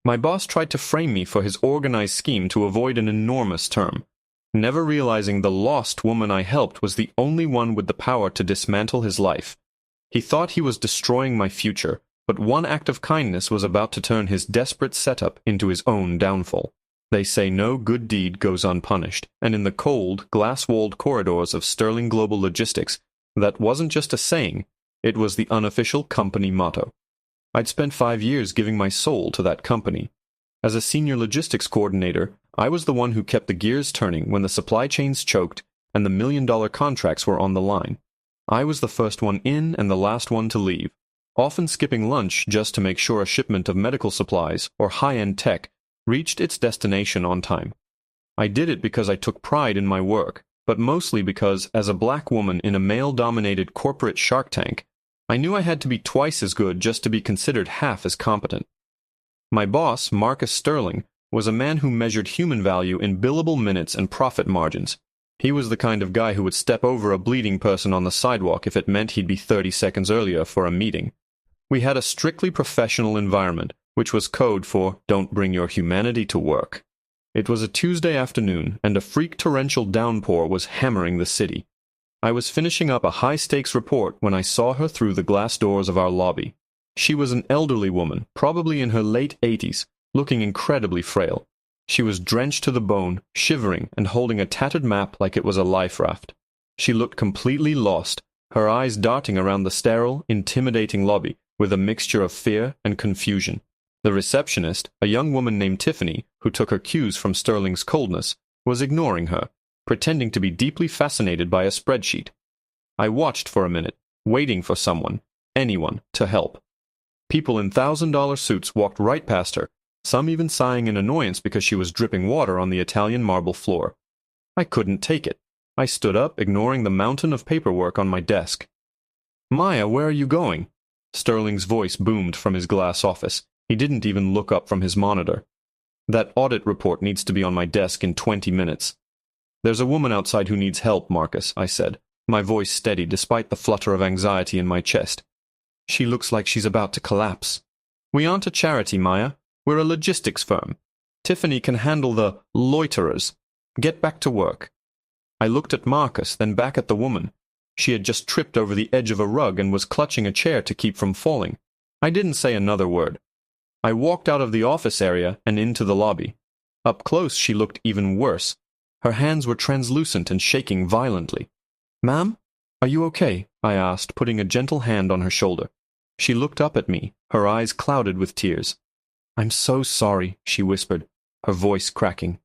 My boss tried to frame me for his organized scheme to avoid an enormous term, never realizing the lost woman I helped was the only one with the power to dismantle his life. He thought he was destroying my future, but one act of kindness was about to turn his desperate setup into his own downfall. They say no good deed goes unpunished, and in the cold, glass-walled corridors of Sterling Global Logistics, that wasn't just a saying, it was the unofficial company motto. I'd spent 5 years giving my soul to that company. As a senior logistics coordinator, I was the one who kept the gears turning when the supply chains choked and the million-dollar contracts were on the line. I was the first one in and the last one to leave, often skipping lunch just to make sure a shipment of medical supplies or high-end tech reached its destination on time. I did it because I took pride in my work, but mostly because, as a black woman in a male-dominated corporate shark tank, I knew I had to be twice as good just to be considered half as competent. My boss, Marcus Sterling, was a man who measured human value in billable minutes and profit margins. He was the kind of guy who would step over a bleeding person on the sidewalk if it meant he'd be 30 seconds earlier for a meeting. We had a strictly professional environment, which was code for don't bring your humanity to work. It was a Tuesday afternoon, and a freak torrential downpour was hammering the city. I was finishing up a high-stakes report when I saw her through the glass doors of our lobby. She was an elderly woman, probably in her late 80s, looking incredibly frail. She was drenched to the bone, shivering, and holding a tattered map like it was a life raft. She looked completely lost, her eyes darting around the sterile, intimidating lobby with a mixture of fear and confusion. The receptionist, a young woman named Tiffany, who took her cues from Sterling's coldness, was ignoring her, pretending to be deeply fascinated by a spreadsheet. I watched for a minute, waiting for someone, anyone, to help. People in $1,000 suits walked right past her, some even sighing in annoyance because she was dripping water on the Italian marble floor. I couldn't take it. I stood up, ignoring the mountain of paperwork on my desk. "Maya, where are you going?" Sterling's voice boomed from his glass office. He didn't even look up from his monitor. "That audit report needs to be on my desk in 20 minutes. "There's a woman outside who needs help, Marcus," I said, my voice steady despite the flutter of anxiety in my chest. "She looks like she's about to collapse." "We aren't a charity, Maya. We're a logistics firm. Tiffany can handle the loiterers. Get back to work." I looked at Marcus, then back at the woman. She had just tripped over the edge of a rug and was clutching a chair to keep from falling. I didn't say another word. I walked out of the office area and into the lobby. Up close, she looked even worse. Her hands were translucent and shaking violently. "Ma'am, are you okay?" I asked, putting a gentle hand on her shoulder. She looked up at me, her eyes clouded with tears. "I'm so sorry," she whispered, her voice cracking.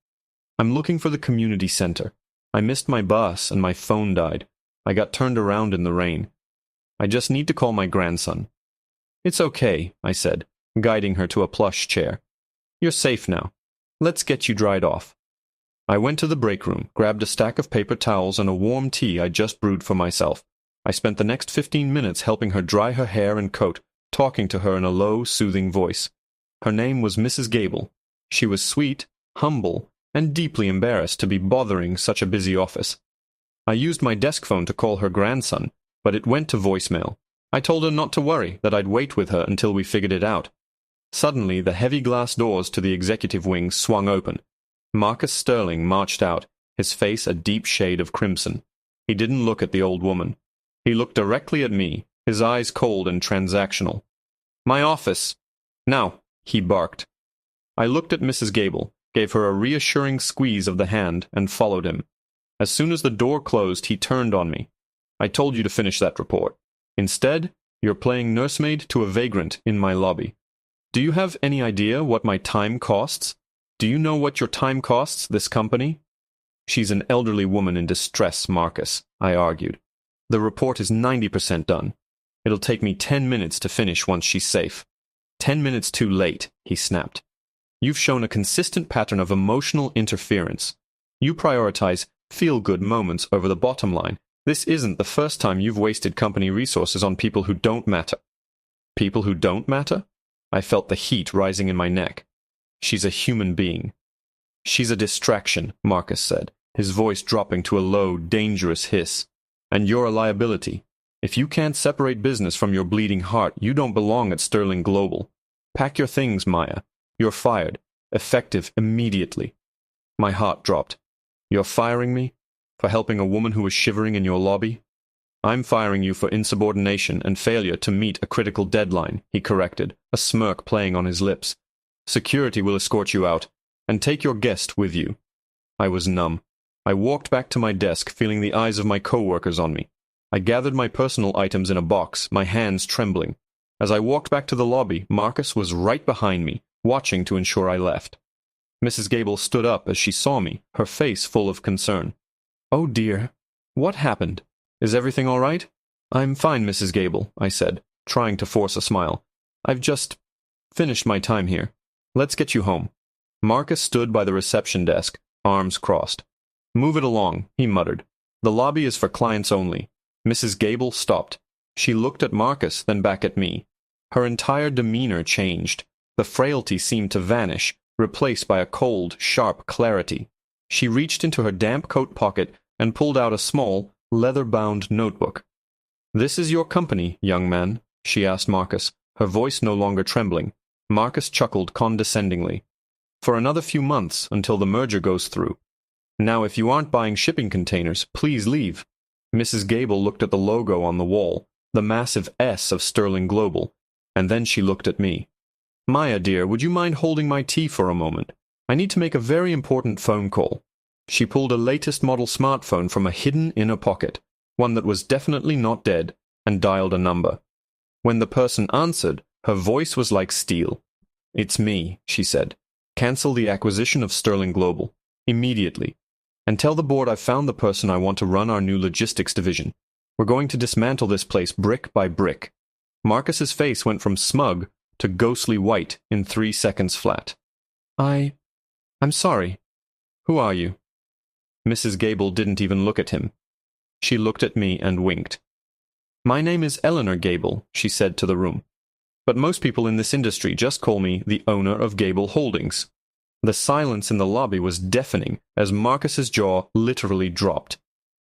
"I'm looking for the community center. I missed my bus and my phone died. I got turned around in the rain. I just need to call my grandson." "It's okay," I said, guiding her to a plush chair. "You're safe now. Let's get you dried off." I went to the break room, grabbed a stack of paper towels and a warm tea I just brewed for myself. I spent the next 15 minutes helping her dry her hair and coat, talking to her in a low, soothing voice. Her name was Mrs. Gable. She was sweet, humble, and deeply embarrassed to be bothering such a busy office. I used my desk phone to call her grandson, but it went to voicemail. I told her not to worry, that I'd wait with her until we figured it out. Suddenly, the heavy glass doors to the executive wing swung open. Marcus Sterling marched out, his face a deep shade of crimson. He didn't look at the old woman. He looked directly at me, his eyes cold and transactional. "My office. Now," he barked. I looked at Mrs. Gable, gave her a reassuring squeeze of the hand, and followed him. As soon as the door closed, he turned on me. "I told you to finish that report. Instead, you're playing nursemaid to a vagrant in my lobby. Do you have any idea what my time costs? Do you know what your time costs this company?" "She's an elderly woman in distress, Marcus," I argued. "The report is 90% done. It'll take me 10 minutes to finish once she's safe." "10 minutes too late," he snapped. "You've shown a consistent pattern of emotional interference. You prioritize feel-good moments over the bottom line. This isn't the first time you've wasted company resources on people who don't matter." "People who don't matter?" I felt the heat rising in my neck. "She's a human being." "She's a distraction," Marcus said, his voice dropping to a low, dangerous hiss. "And you're a liability. If you can't separate business from your bleeding heart, you don't belong at Sterling Global. Pack your things, Maya. You're fired. Effective immediately." My heart dropped. "You're firing me? For helping a woman who was shivering in your lobby?" "I'm firing you for insubordination and failure to meet a critical deadline," he corrected, a smirk playing on his lips. "Security will escort you out, and take your guest with you." I was numb. I walked back to my desk, feeling the eyes of my co-workers on me. I gathered my personal items in a box, my hands trembling. As I walked back to the lobby, Marcus was right behind me, watching to ensure I left. Mrs. Gable stood up as she saw me, her face full of concern. "Oh dear. What happened? Is everything all right?" "I'm fine, Mrs. Gable," I said, trying to force a smile. "I've just finished my time here. Let's get you home." Marcus stood by the reception desk, arms crossed. "Move it along," he muttered. "The lobby is for clients only." Mrs. Gable stopped. She looked at Marcus, then back at me. Her entire demeanor changed. The frailty seemed to vanish, replaced by a cold, sharp clarity. She reached into her damp coat pocket and pulled out a small, leather-bound notebook. "This is your company, young man?" she asked Marcus, her voice no longer trembling. Marcus chuckled condescendingly. "For another few months, until the merger goes through. Now, if you aren't buying shipping containers, please leave." Mrs. Gable looked at the logo on the wall, the massive S of Sterling Global, and then she looked at me. "Maya, dear, would you mind holding my tea for a moment? I need to make a very important phone call." She pulled a latest model smartphone from a hidden inner pocket, one that was definitely not dead, and dialed a number. When the person answered, her voice was like steel. "It's me," she said. "Cancel the acquisition of Sterling Global. Immediately. And tell the board I've found the person I want to run our new logistics division. We're going to dismantle this place brick by brick." Marcus's face went from smug to ghostly white in 3 seconds flat. I'm sorry. Who are you?" Mrs. Gable didn't even look at him. She looked at me and winked. "My name is Eleanor Gable," she said to the room. "But most people in this industry just call me the owner of Gable Holdings." The silence in the lobby was deafening as Marcus's jaw literally dropped.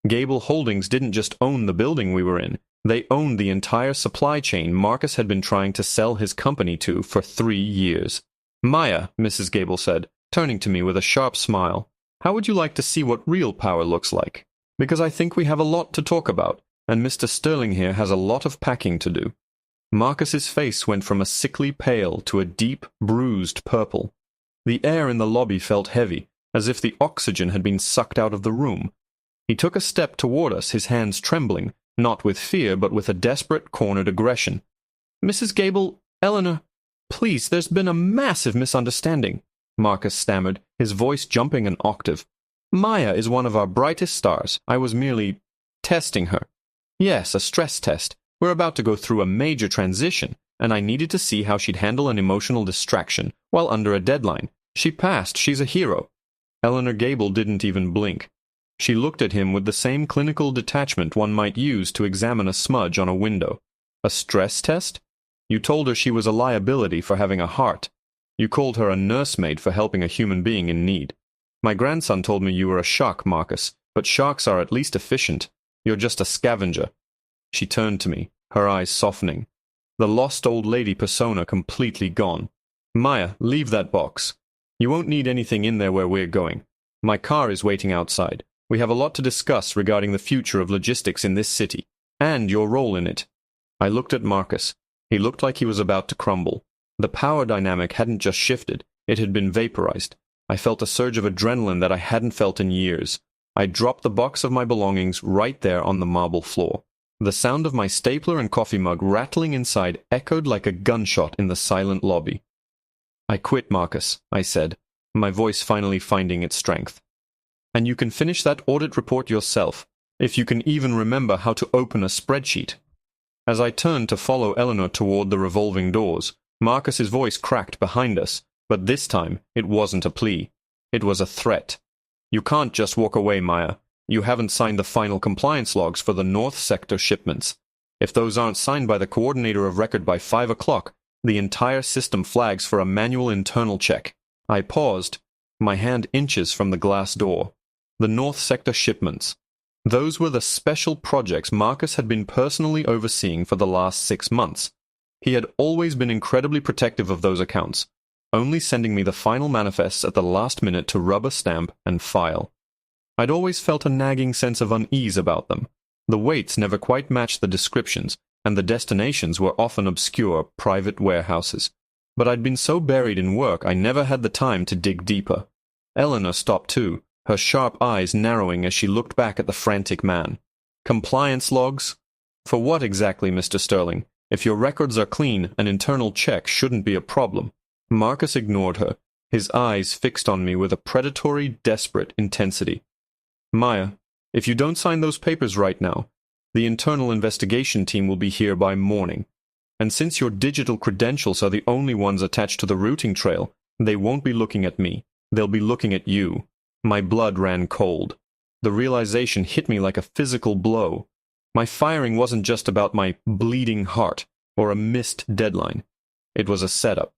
Gable Holdings didn't just own the building we were in. They owned the entire supply chain Marcus had been trying to sell his company to for 3 years. "Maya," Mrs. Gable said, turning to me with a sharp smile, "how would you like to see what real power looks like? Because I think we have a lot to talk about, and Mr. Sterling here has a lot of packing to do." Marcus's face went from a sickly pale to a deep, bruised purple. The air in the lobby felt heavy, as if the oxygen had been sucked out of the room. He took a step toward us, his hands trembling, not with fear, but with a desperate, cornered aggression. "Mrs. Gable, Eleanor, please, there's been a massive misunderstanding," Marcus stammered, his voice jumping an octave. "Maya is one of our brightest stars. I was merely testing her. Yes, a stress test. We're about to go through a major transition, and I needed to see how she'd handle an emotional distraction while under a deadline. She passed. She's a hero." Eleanor Gable didn't even blink. She looked at him with the same clinical detachment one might use to examine a smudge on a window. "A stress test? You told her she was a liability for having a heart. You called her a nursemaid for helping a human being in need. My grandson told me you were a shark, Marcus, but sharks are at least efficient. You're just a scavenger." She turned to me, her eyes softening. The lost old lady persona completely gone. "Maya, leave that box. You won't need anything in there where we're going. My car is waiting outside. We have a lot to discuss regarding the future of logistics in this city, and your role in it." I looked at Marcus. He looked like he was about to crumble. The power dynamic hadn't just shifted, it had been vaporized. I felt a surge of adrenaline that I hadn't felt in years. I dropped the box of my belongings right there on the marble floor. The sound of my stapler and coffee mug rattling inside echoed like a gunshot in the silent lobby. "I quit, Marcus," I said, my voice finally finding its strength. "And you can finish that audit report yourself, if you can even remember how to open a spreadsheet." As I turned to follow Eleanor toward the revolving doors, Marcus's voice cracked behind us, but this time it wasn't a plea. It was a threat. "You can't just walk away, Maya. You haven't signed the final compliance logs for the North Sector shipments. If those aren't signed by the coordinator of record by 5 o'clock, the entire system flags for a manual internal check." I paused, my hand inches from the glass door. The North Sector shipments. Those were the special projects Marcus had been personally overseeing for the last 6 months. He had always been incredibly protective of those accounts, only sending me the final manifests at the last minute to rubber stamp and file. I'd always felt a nagging sense of unease about them. The weights never quite matched the descriptions, and the destinations were often obscure private warehouses. But I'd been so buried in work I never had the time to dig deeper. Eleanor stopped too, her sharp eyes narrowing as she looked back at the frantic man. Compliance logs? For what exactly, Mr. Sterling? If your records are clean, an internal check shouldn't be a problem. Marcus ignored her, his eyes fixed on me with a predatory, desperate intensity. Maya, if you don't sign those papers right now, the internal investigation team will be here by morning. And since your digital credentials are the only ones attached to the routing trail, they won't be looking at me. They'll be looking at you. My blood ran cold. The realization hit me like a physical blow. My firing wasn't just about my bleeding heart or a missed deadline. It was a setup.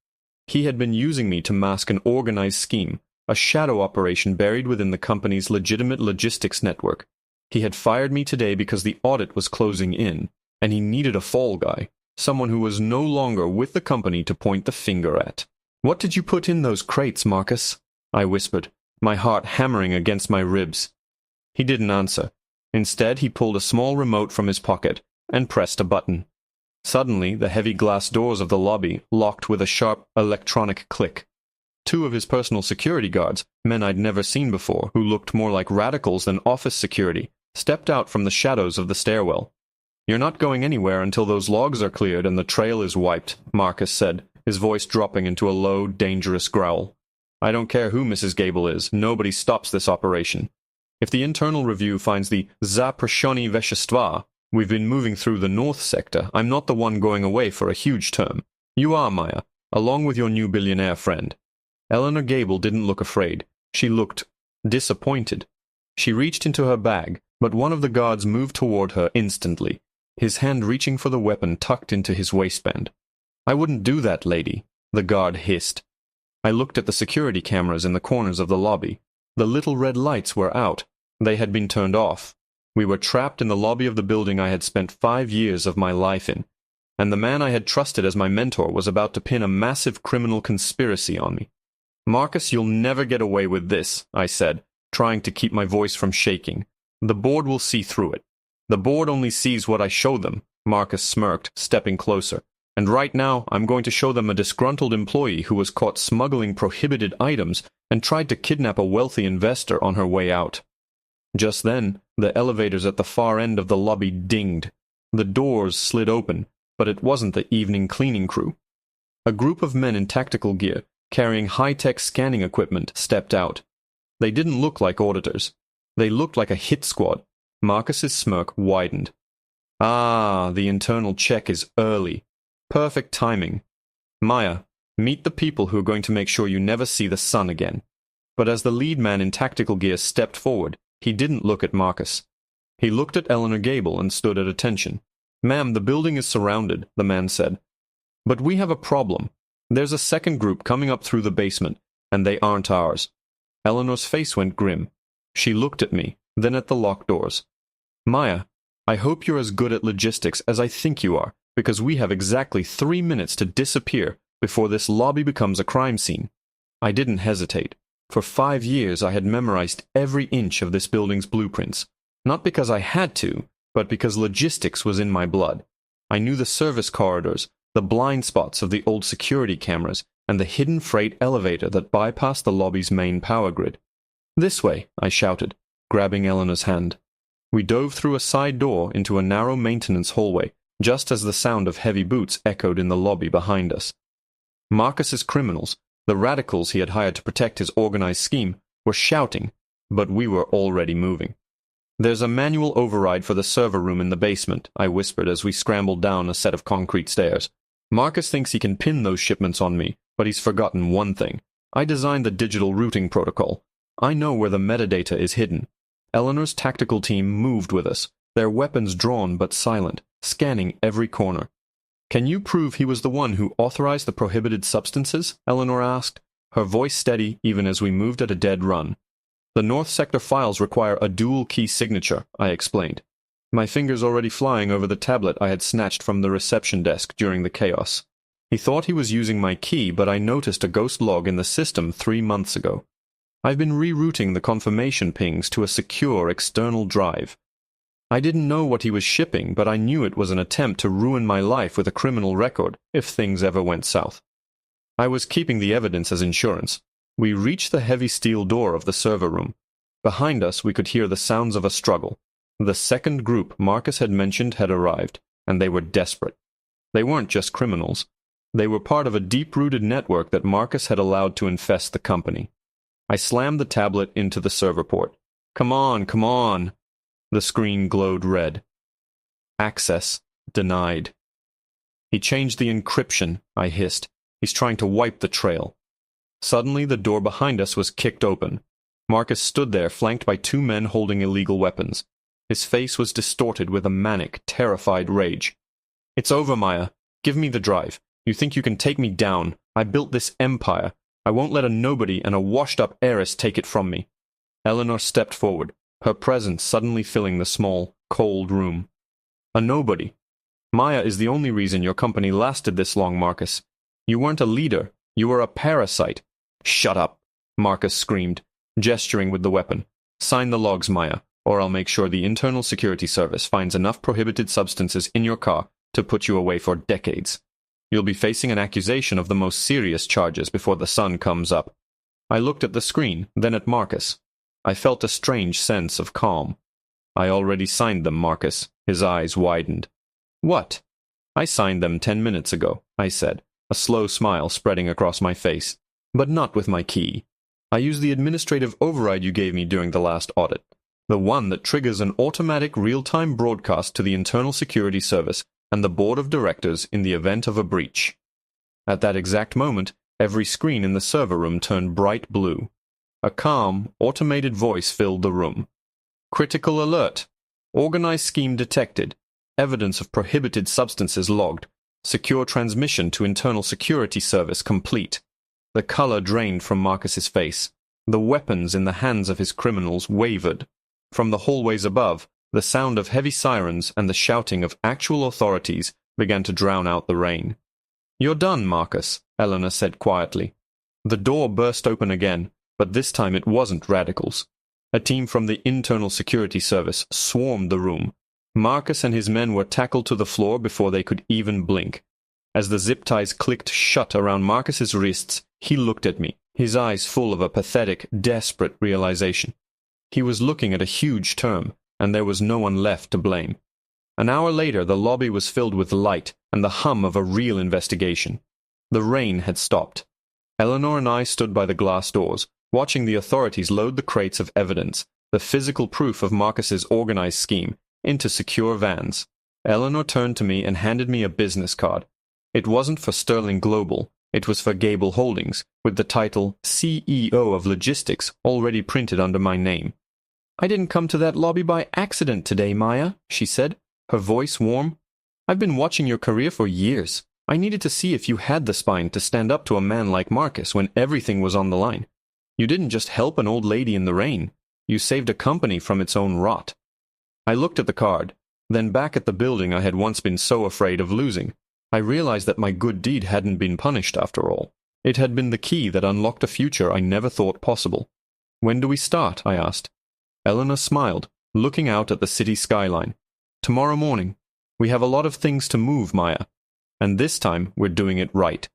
He had been using me to mask an organized scheme, a shadow operation buried within the company's legitimate logistics network. He had fired me today because the audit was closing in, and he needed a fall guy, someone who was no longer with the company to point the finger at. "What did you put in those crates, Marcus?" I whispered, my heart hammering against my ribs. He didn't answer. Instead, he pulled a small remote from his pocket and pressed a button. Suddenly, the heavy glass doors of the lobby locked with a sharp electronic click. Two of his personal security guards, men I'd never seen before, who looked more like radicals than office security, stepped out from the shadows of the stairwell. "You're not going anywhere until those logs are cleared and the trail is wiped," Marcus said, his voice dropping into a low, dangerous growl. "I don't care who Mrs. Gable is, nobody stops this operation. If the internal review finds the zaprashony veshchestva, we've been moving through the north sector, I'm not the one going away for a huge term. You are, Maya, along with your new billionaire friend." Eleanor Gable didn't look afraid. She looked disappointed. She reached into her bag, but one of the guards moved toward her instantly, his hand reaching for the weapon tucked into his waistband. "I wouldn't do that, lady," the guard hissed. I looked at the security cameras in the corners of the lobby. The little red lights were out. They had been turned off. We were trapped in the lobby of the building I had spent 5 years of my life in, and the man I had trusted as my mentor was about to pin a massive criminal conspiracy on me. "Marcus, you'll never get away with this," I said, trying to keep my voice from shaking. "The board will see through it." "The board only sees what I show them," Marcus smirked, stepping closer. "And right now, I'm going to show them a disgruntled employee who was caught smuggling prohibited items and tried to kidnap a wealthy investor on her way out." Just then, the elevators at the far end of the lobby dinged. The doors slid open, but it wasn't the evening cleaning crew. A group of men in tactical gear, carrying high-tech scanning equipment, stepped out. They didn't look like auditors. They looked like a hit squad. Marcus's smirk widened. "Ah, the internal check is early. Perfect timing. Maya, meet the people who are going to make sure you never see the sun again." But as the lead man in tactical gear stepped forward, he didn't look at Marcus. He looked at Eleanor Gable and stood at attention. "Ma'am, the building is surrounded," the man said. "But we have a problem. There's a second group coming up through the basement, and they aren't ours." Eleanor's face went grim. She looked at me, then at the locked doors. "Maya, I hope you're as good at logistics as I think you are, because we have exactly 3 minutes to disappear before this lobby becomes a crime scene." I didn't hesitate. For 5 years I had memorized every inch of this building's blueprints, not because I had to, but because logistics was in my blood. I knew the service corridors, the blind spots of the old security cameras, and the hidden freight elevator that bypassed the lobby's main power grid. "This way," I shouted, grabbing Eleanor's hand. We dove through a side door into a narrow maintenance hallway, just as the sound of heavy boots echoed in the lobby behind us. Marcus's criminals, the radicals he had hired to protect his organized scheme, were shouting, but we were already moving. "There's a manual override for the server room in the basement," I whispered as we scrambled down a set of concrete stairs. "Marcus thinks he can pin those shipments on me, but he's forgotten one thing. I designed the digital routing protocol. I know where the metadata is hidden." Eleanor's tactical team moved with us, their weapons drawn but silent, scanning every corner. "Can you prove he was the one who authorized the prohibited substances?" Eleanor asked, her voice steady even as we moved at a dead run. "The North Sector files require a dual-key signature," I explained, my fingers already flying over the tablet I had snatched from the reception desk during the chaos. He thought he was using my key, but I noticed a ghost log in the system 3 months ago. I've been rerouting the confirmation pings to a secure external drive. I didn't know what he was shipping, but I knew it was an attempt to ruin my life with a criminal record if things ever went south. I was keeping the evidence as insurance. We reached the heavy steel door of the server room. Behind us, we could hear the sounds of a struggle. The second group Marcus had mentioned had arrived, and they were desperate. They weren't just criminals. They were part of a deep-rooted network that Marcus had allowed to infest the company. I slammed the tablet into the server port. Come on, come on! The screen glowed red. Access denied. He changed the encryption, I hissed. He's trying to wipe the trail. Suddenly, the door behind us was kicked open. Marcus stood there, flanked by 2 men holding illegal weapons. His face was distorted with a manic, terrified rage. It's over, Maya. Give me the drive. You think you can take me down? I built this empire. I won't let a nobody and a washed-up heiress take it from me. Eleanor stepped forward, her presence suddenly filling the small, cold room. A nobody. Maya is the only reason your company lasted this long, Marcus. You weren't a leader. You were a parasite. Shut up, Marcus screamed, gesturing with the weapon. Sign the logs, Maya, or I'll make sure the Internal Security Service finds enough prohibited substances in your car to put you away for decades. You'll be facing an accusation of the most serious charges before the sun comes up. I looked at the screen, then at Marcus. I felt a strange sense of calm. I already signed them, Marcus. His eyes widened. What? I signed them 10 minutes ago, I said, a slow smile spreading across my face. But not with my key. I used the administrative override you gave me during the last audit. The one that triggers an automatic real-time broadcast to the Internal Security Service and the Board of Directors in the event of a breach. At that exact moment, every screen in the server room turned bright blue. A calm, automated voice filled the room. Critical alert. Organized scheme detected. Evidence of prohibited substances logged. Secure transmission to Internal Security Service complete. The color drained from Marcus's face. The weapons in the hands of his criminals wavered. From the hallways above, the sound of heavy sirens and the shouting of actual authorities began to drown out the rain. You're done, Marcus, Eleanor said quietly. The door burst open again, but this time it wasn't radicals. A team from the Internal Security Service swarmed the room. Marcus and his men were tackled to the floor before they could even blink. As the zip ties clicked shut around Marcus's wrists, he looked at me, his eyes full of a pathetic, desperate realization. He was looking at a huge term, and there was no one left to blame. An hour later, the lobby was filled with light and the hum of a real investigation. The rain had stopped. Eleanor and I stood by the glass doors, watching the authorities load the crates of evidence, the physical proof of Marcus's organized scheme, into secure vans. Eleanor turned to me and handed me a business card. It wasn't for Sterling Global, it was for Gable Holdings, with the title CEO of Logistics already printed under my name. I didn't come to that lobby by accident today, Maya, she said, her voice warm. I've been watching your career for years. I needed to see if you had the spine to stand up to a man like Marcus when everything was on the line. You didn't just help an old lady in the rain. You saved a company from its own rot. I looked at the card, then back at the building I had once been so afraid of losing. I realized that my good deed hadn't been punished after all. It had been the key that unlocked a future I never thought possible. When do we start? I asked. Eleanor smiled, looking out at the city skyline. Tomorrow morning. We have a lot of things to move, Maya. And this time we're doing it right.